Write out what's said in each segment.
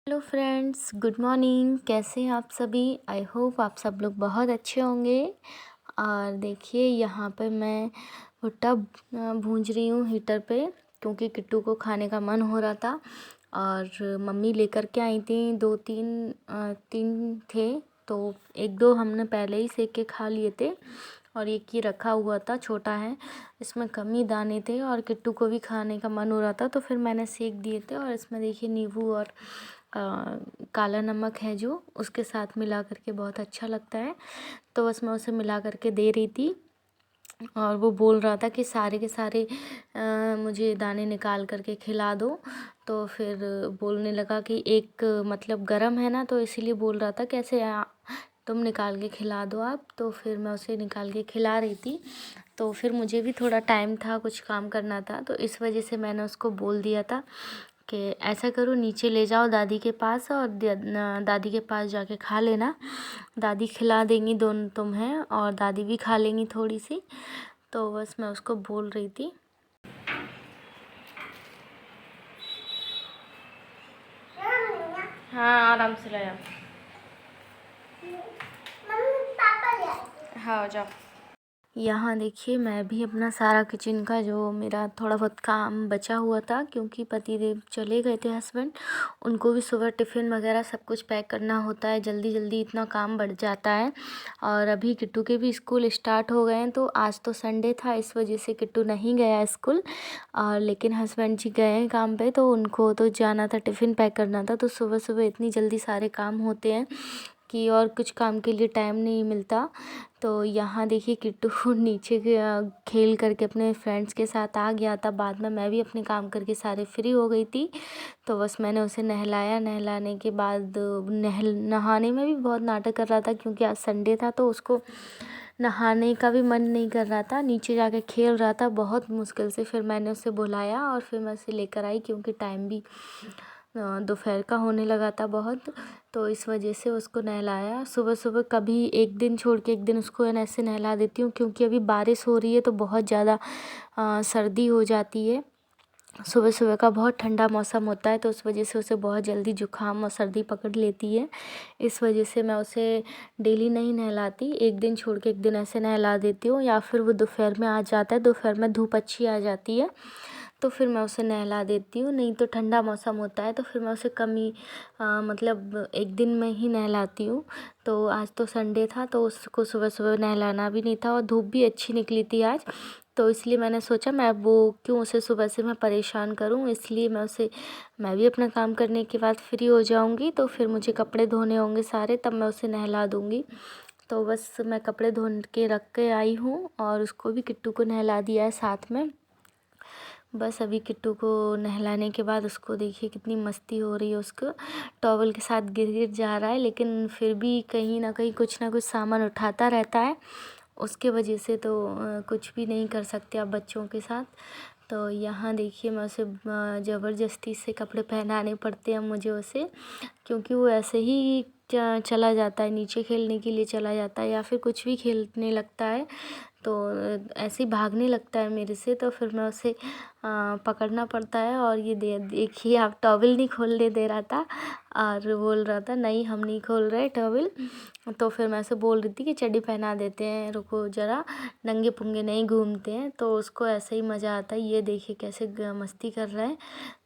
Hello friends, good morning. कैसे हैं आप सभी? आई होप आप सब लोग बहुत अच्छे होंगे। और देखिए यहाँ पर मैं भुट्टा भूंज रही हूँ हीटर पे, क्योंकि किट्टू को खाने का मन हो रहा था। और मम्मी लेकर के आई थी दो तीन तीन थे, तो एक दो हमने पहले ही सेक के खा लिए थे और एक ही रखा हुआ था, छोटा है। इसमें कम ही दाने थे और किट्टू को भी खाने का मन हो रहा था, तो फिर मैंने सेक दिए थे। और इसमें देखिए नींबू और काला नमक है जो उसके साथ मिला करके बहुत अच्छा लगता है, तो बस मैं उसे मिला करके दे रही थी। और वो बोल रहा था कि सारे के सारे मुझे दाने निकाल करके खिला दो। तो फिर बोलने लगा कि एक मतलब गरम है ना, तो इसीलिए बोल रहा था कैसे तुम निकाल के खिला दो आप। तो फिर मैं उसे निकाल के खिला रही थी। तो फिर मुझे भी थोड़ा टाइम था, कुछ काम करना था, तो इस वजह से मैंने उसको बोल दिया था कि ऐसा करो, नीचे ले जाओ दादी के पास और दादी के पास जाके खा लेना। दादी खिला देंगी दोनों तुम्हें, और दादी भी खा लेंगी थोड़ी सी। तो बस मैं उसको बोल रही थी। हाँ, आराम से ले जाओ। हाँ, जाओ। यहाँ देखिए मैं भी अपना सारा किचन का जो मेरा थोड़ा बहुत काम बचा हुआ था, क्योंकि पतिदेव चले गए थे हस्बैंड, उनको भी सुबह टिफ़िन वगैरह सब कुछ पैक करना होता है, जल्दी जल्दी इतना काम बढ़ जाता है। और अभी किट्टू के भी स्कूल स्टार्ट हो गए हैं, तो आज तो संडे था, इस वजह से किट्टू नहीं गया स्कूल। और लेकिन हस्बैंड जी गए हैं काम पे, तो उनको तो जाना था, टिफ़िन पैक करना था। तो सुबह सुबह इतनी जल्दी सारे काम होते हैं कि और कुछ काम के लिए टाइम नहीं मिलता। तो यहाँ देखिए किट्टू नीचे खेल करके अपने फ्रेंड्स के साथ आ गया था। बाद में मैं भी अपने काम करके सारे फ्री हो गई थी, तो बस मैंने उसे नहलाया। नहलाने के बाद नहाने में भी बहुत नाटक कर रहा था, क्योंकि आज संडे था, तो उसको नहाने का भी मन नहीं कर रहा था, नीचे जाके खेल रहा था बहुत मुश्किल से। फिर मैंने उसे बुलाया और फिर मैं उसे लेकर आई, क्योंकि टाइम भी दोपहर का होने लगा था बहुत, तो इस वजह से उसको नहलाया। सुबह सुबह कभी एक दिन छोड़ के एक दिन उसको ऐसे नहला देती हूँ, क्योंकि अभी बारिश हो रही है तो बहुत ज़्यादा सर्दी हो जाती है। सुबह सुबह का बहुत ठंडा मौसम होता है, तो उस वजह से उसे बहुत जल्दी जुकाम और सर्दी पकड़ लेती है। इस वजह से मैं उसे डेली नहीं नहलाती, एक दिन छोड़ के एक दिन ऐसे नहला देती हूँ। या फिर वो दोपहर में आ जाता है, दोपहर में धूप अच्छी आ जाती है, तो फिर मैं उसे नहला देती हूँ। नहीं तो ठंडा मौसम होता है तो फिर मैं उसे कम ही मतलब एक दिन में ही नहलाती हूँ। तो आज तो संडे था, तो उसको सुबह सुबह नहलाना भी नहीं था, और धूप भी अच्छी निकली थी आज, तो इसलिए मैंने सोचा मैं वो क्यों उसे सुबह से मैं परेशान करूं। इसलिए मैं भी अपना काम करने के बाद फ्री हो जाऊंगी, तो फिर मुझे कपड़े धोने होंगे सारे, तब मैं उसे नहला दूंगी। तो बस मैं कपड़े धो के रख के आई हूँ, और उसको भी किट्टू को नहला दिया है साथ में। बस अभी किट्टू को नहलाने के बाद उसको देखिए कितनी मस्ती हो रही है, उसको टॉवल के साथ गिर गिर जा रहा है, लेकिन फिर भी कहीं ना कहीं कुछ ना कुछ सामान उठाता रहता है। उसके वजह से तो कुछ भी नहीं कर सकते आप बच्चों के साथ। तो यहाँ देखिए मैं उसे ज़बरदस्ती से कपड़े पहनाने पड़ते हैं मुझे उसे, क्योंकि वो ऐसे ही चला जाता है, नीचे खेलने के लिए चला जाता है या फिर कुछ भी खेलने लगता है, तो ऐसे ही भागने लगता है मेरे से। तो फिर मैं उसे पकड़ना पड़ता है। और ये देखिए आप, टॉवल नहीं खोलने दे रहा था और बोल रहा था नहीं हम नहीं खोल रहे टॉवल। तो फिर मैं उसे बोल रही थी कि चड्डी पहना देते हैं, रुको ज़रा, नंगे पुंगे नहीं घूमते हैं। तो उसको ऐसे ही मज़ा आता है, ये देखिए कैसे मस्ती कर रहा है।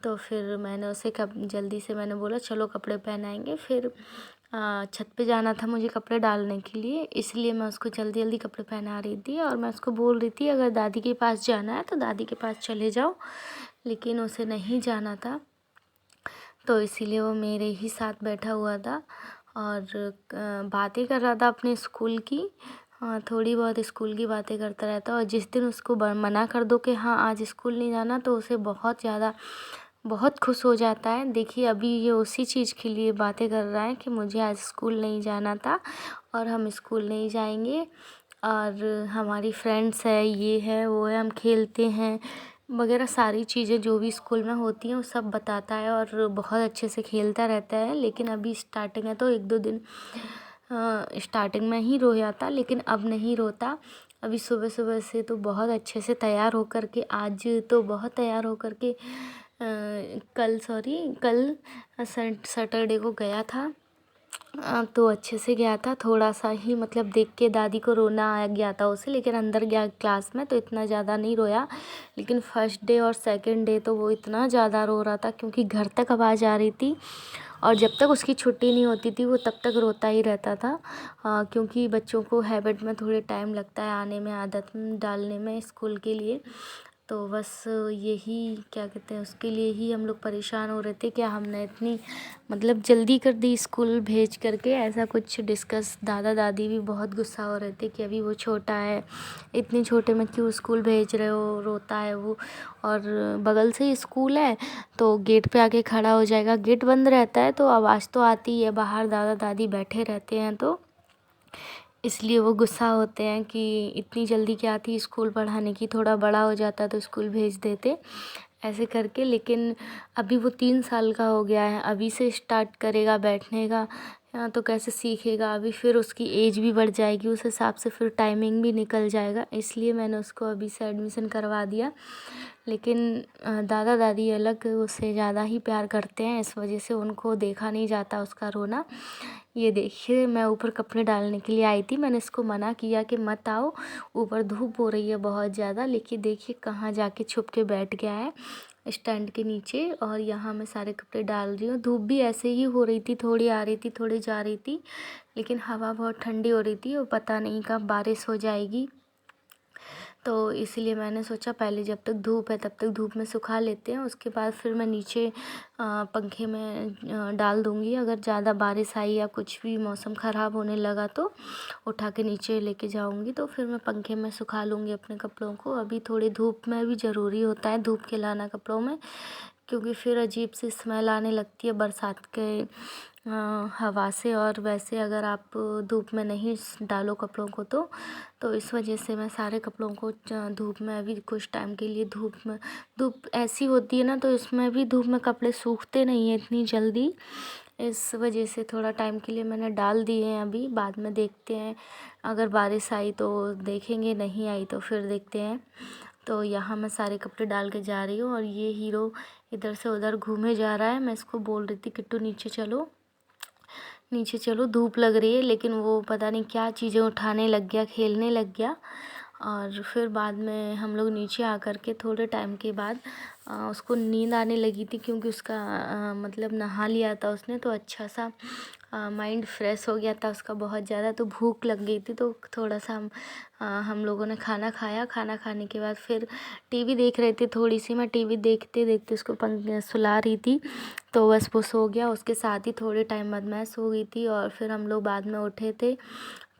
तो फिर मैंने उसे जल्दी से मैंने बोला चलो कपड़े पहनाएंगे। फिर छत पे जाना था मुझे कपड़े डालने के लिए, इसलिए मैं उसको जल्दी जल्दी कपड़े पहना रही थी। और मैं उसको बोल रही थी अगर दादी के पास जाना है तो दादी के पास चले जाओ, लेकिन उसे नहीं जाना था, तो इसीलिए वो मेरे ही साथ बैठा हुआ था और बातें कर रहा था अपने स्कूल की। हाँ, थोड़ी बहुत स्कूल की बातें करता रहता है। और जिस दिन उसको मना कर दो कि हाँ आज स्कूल नहीं जाना, तो उसे बहुत ज़्यादा बहुत खुश हो जाता है। देखिए अभी ये उसी चीज़ के लिए बातें कर रहा है कि मुझे आज स्कूल नहीं जाना था और हम स्कूल नहीं जाएंगे, और हमारी फ्रेंड्स है, ये है वो है, हम खेलते हैं वगैरह, सारी चीज़ें जो भी स्कूल में होती हैं वो सब बताता है और बहुत अच्छे से खेलता रहता है। लेकिन अभी स्टार्टिंग है तो एक दो दिन स्टार्टिंग में ही रोया था, लेकिन अब नहीं रोता। अभी सुबह सुबह से तो बहुत अच्छे से तैयार होकर के, आज तो बहुत तैयार होकर के कल सैटरडे को गया था। तो अच्छे से गया था, थोड़ा सा ही मतलब देख के दादी को रोना आ गया था उसे, लेकिन अंदर गया क्लास में तो इतना ज़्यादा नहीं रोया। लेकिन फर्स्ट डे और सेकंड डे तो वो इतना ज़्यादा रो रहा था क्योंकि घर तक आवाज़ आ रही थी, और जब तक उसकी छुट्टी नहीं होती थी वो तब तक रोता ही रहता था। क्योंकि बच्चों को हैबिट में थोड़े टाइम लगता है आने में, आदत में डालने में स्कूल के लिए। तो बस यही क्या कहते हैं, उसके लिए ही हम लोग परेशान हो रहे थे कि हमने इतनी मतलब जल्दी कर दी स्कूल भेज करके, ऐसा कुछ डिस्कस। दादा दादी भी बहुत गुस्सा हो रहे थे कि अभी वो छोटा है, इतनी छोटे में क्यों स्कूल भेज रहे हो, रोता है वो, और बगल से ही स्कूल है तो गेट पे आके खड़ा हो जाएगा, गेट बंद रहता है तो आवाज़ तो आती है, बाहर दादा दादी बैठे रहते हैं तो इसलिए वो गुस्सा होते हैं कि इतनी जल्दी क्या थी स्कूल पढ़ाने की, थोड़ा बड़ा हो जाता तो स्कूल भेज देते, ऐसे करके। लेकिन अभी वो 3 साल का हो गया है, अभी से स्टार्ट करेगा बैठने का, तो कैसे सीखेगा। अभी फिर उसकी एज भी बढ़ जाएगी, उस हिसाब से फिर टाइमिंग भी निकल जाएगा, इसलिए मैंने उसको अभी से एडमिशन करवा दिया। लेकिन दादा दादी अलग उससे ज़्यादा ही प्यार करते हैं, इस वजह से उनको देखा नहीं जाता उसका रोना। ये देखिए, मैं ऊपर कपड़े डालने के लिए आई थी, मैंने इसको मना किया कि मत आओ, ऊपर धूप हो रही है बहुत ज़्यादा, लेकिन देखिए कहाँ जाके छुप के बैठ गया है स्टैंड के नीचे। और यहाँ मैं सारे कपड़े डाल रही हूँ। धूप भी ऐसे ही हो रही थी, थोड़ी आ रही थी थोड़ी जा रही थी, लेकिन हवा बहुत ठंडी हो रही थी और पता नहीं कब बारिश हो जाएगी। तो इसलिए मैंने सोचा पहले जब तक धूप है तब तक धूप में सुखा लेते हैं, उसके बाद फिर मैं नीचे पंखे में डाल दूँगी। अगर ज़्यादा बारिश आई या कुछ भी मौसम ख़राब होने लगा तो उठा के नीचे लेके जाऊँगी, तो फिर मैं पंखे में सुखा लूँगी अपने कपड़ों को। अभी थोड़ी धूप में भी ज़रूरी होता है धूप खिलाना कपड़ों में, क्योंकि फिर अजीब सी स्मेल आने लगती है बरसात के हवा से, और वैसे अगर आप धूप में नहीं डालो कपड़ों को तो इस वजह से मैं सारे कपड़ों को धूप में अभी कुछ टाइम के लिए धूप ऐसी होती है ना, तो इसमें भी धूप में कपड़े सूखते नहीं हैं इतनी जल्दी, इस वजह से थोड़ा टाइम के लिए मैंने डाल दिए हैं। अभी बाद में देखते हैं, अगर बारिश आई तो देखेंगे, नहीं आई तो फिर देखते हैं। तो यहाँ मैं सारे कपड़े डाल के जा रही हूँ, और ये हीरो इधर से उधर घूमे जा रहा है। मैं इसको बोल रही थी किट्टू नीचे चलो नीचे चलो, धूप लग रही है, लेकिन वो पता नहीं क्या चीज़ें उठाने लग गया, खेलने लग गया। और फिर बाद में हम लोग नीचे आकर के थोड़े टाइम के बाद उसको नींद आने लगी थी, क्योंकि उसका मतलब नहा लिया था उसने, तो अच्छा सा माइंड फ्रेश हो गया था उसका बहुत ज़्यादा, तो भूख लग गई थी, तो थोड़ा सा हम लोगों ने खाना खाया। खाना खाने के बाद फिर टीवी देख रहे थे थोड़ी सी, मैं टीवी देखते देखते उसको सुला रही थी, तो बस वो सो गया। उसके साथ ही थोड़े टाइम बाद मैं सो गई थी, और फिर हम लोग बाद में उठे थे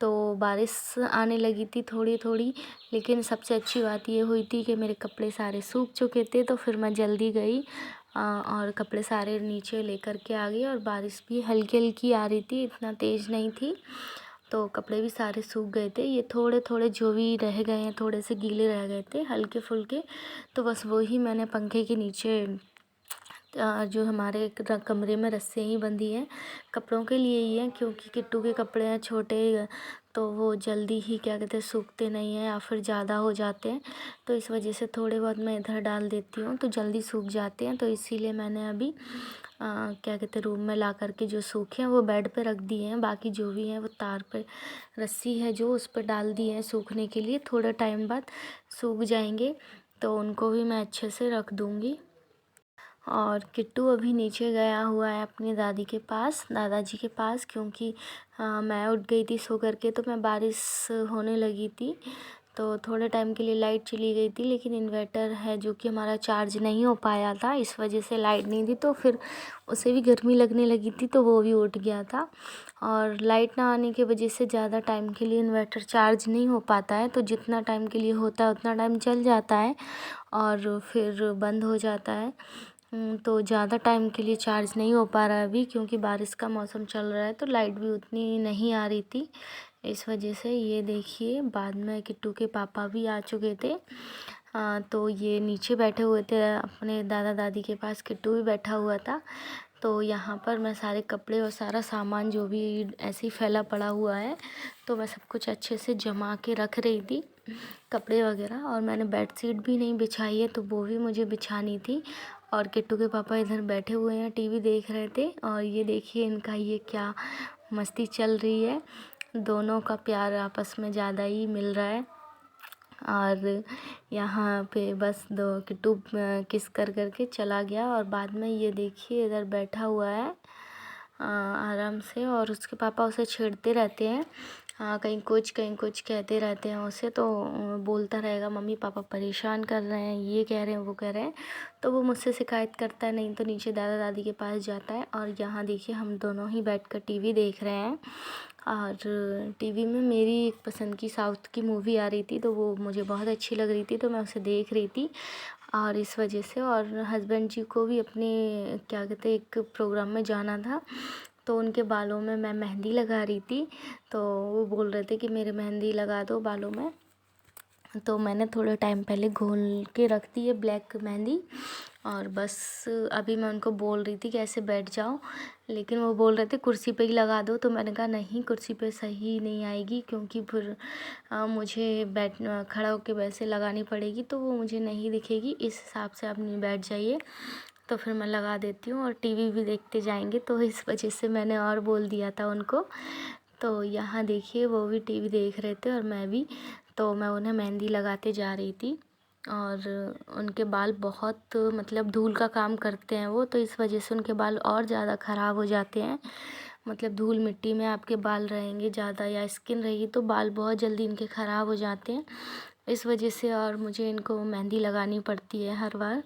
तो बारिश आने लगी थी थोड़ी थोड़ी। लेकिन सबसे अच्छी बात ये हुई थी कि मेरे कपड़े सारे सूख चुके थे, तो फिर मैं जल्दी गई और कपड़े सारे नीचे लेकर के आ गई, और बारिश भी हल्की हल्की आ रही थी, इतना तेज़ नहीं थी, तो कपड़े भी सारे सूख गए थे। ये थोड़े थोड़े जो भी रह गए हैं, थोड़े से गीले रह गए थे हल्के फुल्के, तो बस वही मैंने पंखे के नीचे जो हमारे कमरे में रस्सियाँ ही बंधी हैं, कपड़ों के लिए ही हैं, क्योंकि किट्टू के कपड़े हैं छोटे, तो वो जल्दी ही क्या कहते हैं सूखते नहीं हैं या फिर ज़्यादा हो जाते हैं, तो इस वजह से थोड़े बहुत मैं इधर डाल देती हूँ तो जल्दी सूख जाते हैं। तो इसीलिए मैंने अभी क्या कहते हैं रूम में ला करके जो सूखे हैं वो बेड पे रख दिए हैं, बाकी जो भी हैं वो तार पे रस्सी है जो उस पर डाल दिए हैं सूखने के लिए, थोड़ा टाइम बाद सूख जाएंगे तो उनको भी मैं अच्छे से रख दूँगी। और किट्टू अभी नीचे गया हुआ है अपनी दादी के पास, दादाजी के पास, क्योंकि मैं उठ गई थी सो करके, तो मैं बारिश होने लगी थी, तो थोड़े टाइम के लिए लाइट चली गई थी, लेकिन इन्वर्टर है जो कि हमारा चार्ज नहीं हो पाया था, इस वजह से लाइट नहीं थी, तो फिर उसे भी गर्मी लगने लगी थी तो वो भी उठ गया था। और लाइट ना आने की वजह से ज़्यादा टाइम के लिए इन्वर्टर चार्ज नहीं हो पाता है, तो जितना टाइम के लिए होता है उतना टाइम चल जाता है और फिर बंद हो जाता है। तो ज़्यादा टाइम के लिए चार्ज नहीं हो पा रहा है अभी, क्योंकि बारिश का मौसम चल रहा है, तो लाइट भी उतनी नहीं आ रही थी, इस वजह से। ये देखिए बाद में किट्टू के पापा भी आ चुके थे, तो ये नीचे बैठे हुए थे अपने दादा दादी के पास, किट्टू भी बैठा हुआ था। तो यहाँ पर मैं सारे कपड़े और सारा सामान जो भी ऐसे ही फैला पड़ा हुआ है, तो मैं सब कुछ अच्छे से जमा के रख रही थी, कपड़े वगैरह। और मैंने बेडशीट भी नहीं बिछाई है, तो वो भी मुझे बिछानी थी, और किट्टू के पापा इधर बैठे हुए हैं, टीवी देख रहे थे। और ये देखिए इनका ये क्या मस्ती चल रही है, दोनों का प्यार आपस में ज़्यादा ही मिल रहा है। और यहाँ पे बस दो किट्टू किस कर के चला गया। और बाद में ये देखिए इधर बैठा हुआ है आराम से, और उसके पापा उसे छेड़ते रहते हैं, कहीं कुछ कहते रहते हैं उसे, तो बोलता रहेगा मम्मी पापा परेशान कर रहे हैं, ये कह रहे हैं वो कह रहे हैं। तो वो मुझसे शिकायत करता है, नहीं तो नीचे दादा दादी के पास जाता है। और यहाँ देखिए हम दोनों ही बैठकर टीवी देख रहे हैं। और टीवी में मेरी एक पसंद की साउथ की मूवी आ रही थी, तो वो मुझे बहुत अच्छी लग रही थी, तो मैं उसे देख रही थी। और इस वजह से, और हस्बैंड जी को भी अपने क्या कहते हैं एक प्रोग्राम में जाना था, तो उनके बालों में मैं मेहंदी लगा रही थी। तो वो बोल रहे थे कि मेरे मेहंदी लगा दो बालों में, तो मैंने थोड़े टाइम पहले घोल के रख दी है ब्लैक मेहंदी। और बस अभी मैं उनको बोल रही थी कि ऐसे बैठ जाओ, लेकिन वो बोल रहे थे कुर्सी पे ही लगा दो। तो मैंने कहा नहीं, कुर्सी पे सही नहीं आएगी, क्योंकि फिर मुझे खड़ा होकर वैसे लगानी पड़ेगी, तो वो मुझे नहीं दिखेगी, इस हिसाब से आप नहीं बैठ जाइए। तो फिर मैं लगा देती हूँ, और टीवी भी देखते जाएंगे, तो इस वजह से मैंने और बोल दिया था उनको। तो यहाँ देखिए वो भी टीवी देख रहे थे और मैं भी, तो मैं उन्हें मेहंदी लगाते जा रही थी। और उनके बाल बहुत मतलब धूल का काम करते हैं वो, तो इस वजह से उनके बाल और ज़्यादा ख़राब हो जाते हैं। मतलब धूल मिट्टी में आपके बाल रहेंगे ज़्यादा, या स्किन रहेगी, तो बाल बहुत जल्दी इनके ख़राब हो जाते हैं। इस वजह से और मुझे इनको मेहंदी लगानी पड़ती है हर बार,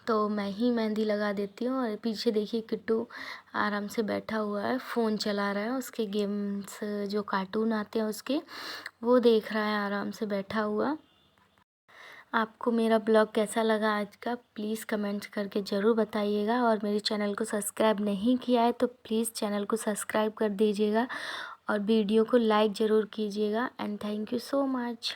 तो मैं ही मेहंदी लगा देती हूँ। और पीछे देखिए किट्टू आराम से बैठा हुआ है, फ़ोन चला रहा है, उसके गेम्स जो कार्टून आते हैं उसके, वो देख रहा है आराम से बैठा हुआ। आपको मेरा ब्लॉग कैसा लगा आज का, प्लीज़ कमेंट्स करके ज़रूर बताइएगा। और मेरे चैनल को सब्सक्राइब नहीं किया है तो प्लीज़ चैनल को सब्सक्राइब कर दीजिएगा, और वीडियो को लाइक ज़रूर कीजिएगा। And thank you so much.